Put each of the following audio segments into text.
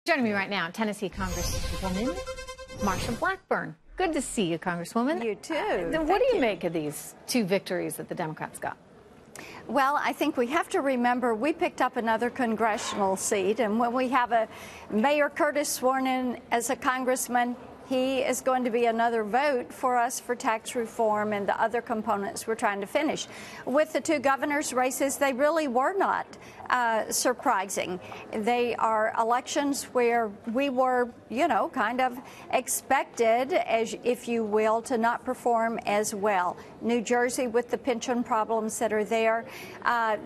Joining me right now, Tennessee Congresswoman Marsha Blackburn. Good to see you, Congresswoman. You too. What do you make of these two victories that the Democrats got? Well, I think we have to remember we picked up another congressional seat, and when we have a Mayor Curtis sworn in as a congressman, he is going to be another vote for us for tax reform and the other components we're trying to finish. With the two governors' races, they really were not surprising. They are elections where we were, kind of expected, as if you will, to not perform as well. New Jersey with the pension problems that are there,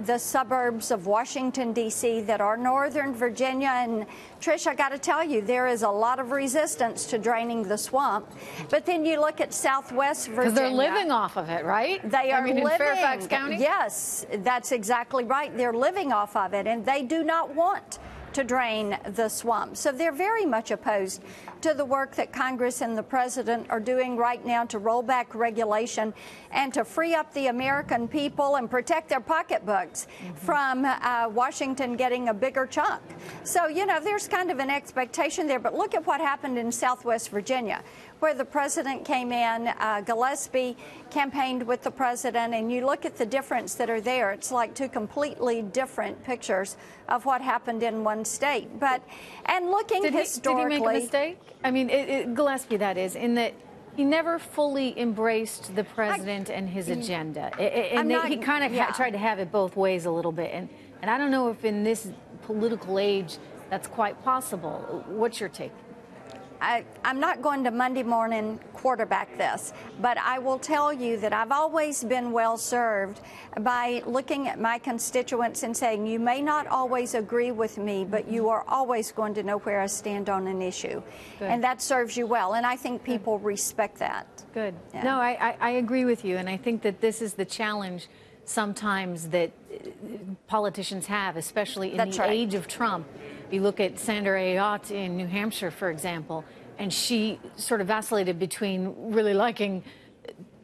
the suburbs of Washington, D.C. that are Northern Virginia. And Trish, I got to tell you, there is a lot of resistance to draining the swamp. But then you look at Southwest Virginia. Because they're living off of it, right? They are living. In Fairfax County? Yes, that's exactly right. They're living off of it, and they do not want to drain the swamp. So they're very much opposed to the work that Congress and the President are doing right now to roll back regulation and to free up the American people and protect their pocketbooks from Washington getting a bigger chunk. So, there's kind of an expectation there. But look at what happened in Southwest Virginia, where the President came in, Gillespie campaigned with the President, and you look at the difference that are there. It's like two completely different pictures of what happened in one state. And looking historically... Did he make a mistake? I mean, Gillespie, that is, in that he never fully embraced the President and his agenda. He kind of tried to have it both ways a little bit. And I don't know if in this political age that's quite possible. What's your take? I'm not going to Monday morning quarterback this, but I will tell you that I've always been well served by looking at my constituents and saying, you may not always agree with me, but you are always going to know where I stand on an issue. Good. And that serves you well. And I think people respect that. Good. Yeah. No, I agree with you. And I think that this is the challenge sometimes that politicians have, especially in the age of Trump. You look at Sandra Ayotte in New Hampshire, for example, and she sort of vacillated between really liking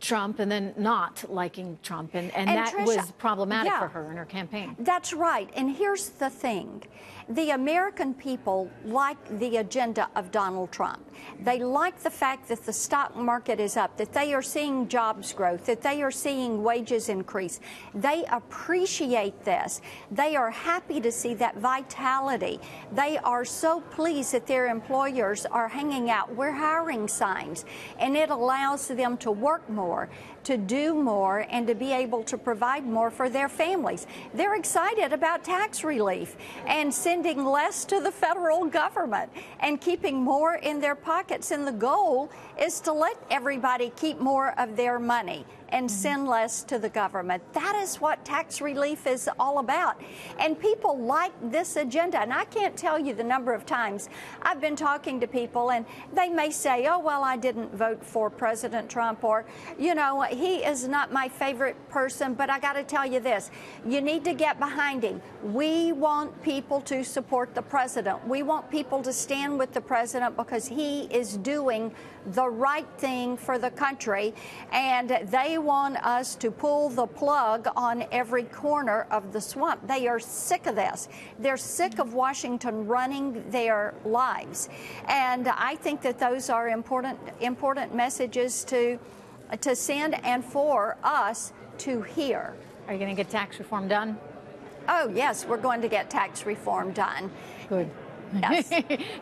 Trump and then not liking Trump. And that Tricia, was problematic for her in her campaign. That's right. And here's the thing. The American people like the agenda of Donald Trump. They like the fact that the stock market is up, that they are seeing jobs growth, that they are seeing wages increase. They appreciate this. They are happy to see that vitality. They are so pleased that their employers are hanging out. We're hiring signs, and it allows them to work more, to do more, and to be able to provide more for their families. They're excited about tax relief and sending less to the federal government and keeping more in their pockets. And the goal is to let everybody keep more of their money and send less to the government. That is what tax relief is all about. And people like this agenda. And I can't tell you the number of times I've been talking to people, and they may say, oh, well, I didn't vote for President Trump, or, he is not my favorite person. But I got to tell you this, you need to get behind him. We want people to support the president. We want people to stand with the president because he is doing the right thing for the country. And they want us to pull the plug on every corner of the swamp. They are sick of this. They're sick of Washington running their lives. And I think that those are important messages to send and for us to hear. Are you going to get tax reform done? Oh, yes, we're going to get tax reform done. Good. Yes.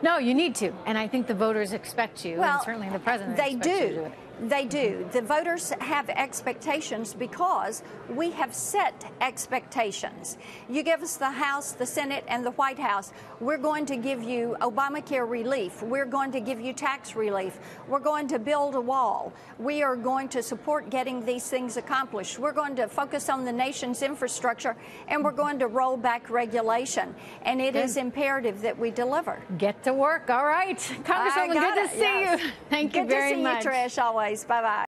No, you need to. And I think the voters expect you, and certainly the president expects you to do it. They do. The voters have expectations because we have set expectations. You give us the House, the Senate, and the White House. We're going to give you Obamacare relief. We're going to give you tax relief. We're going to build a wall. We are going to support getting these things accomplished. We're going to focus on the nation's infrastructure, and we're going to roll back regulation. And it is imperative that we deliver. Get to work. All right. Congresswoman, good to see you. Thank you very much. Good to see you, Trish, always. Bye-bye.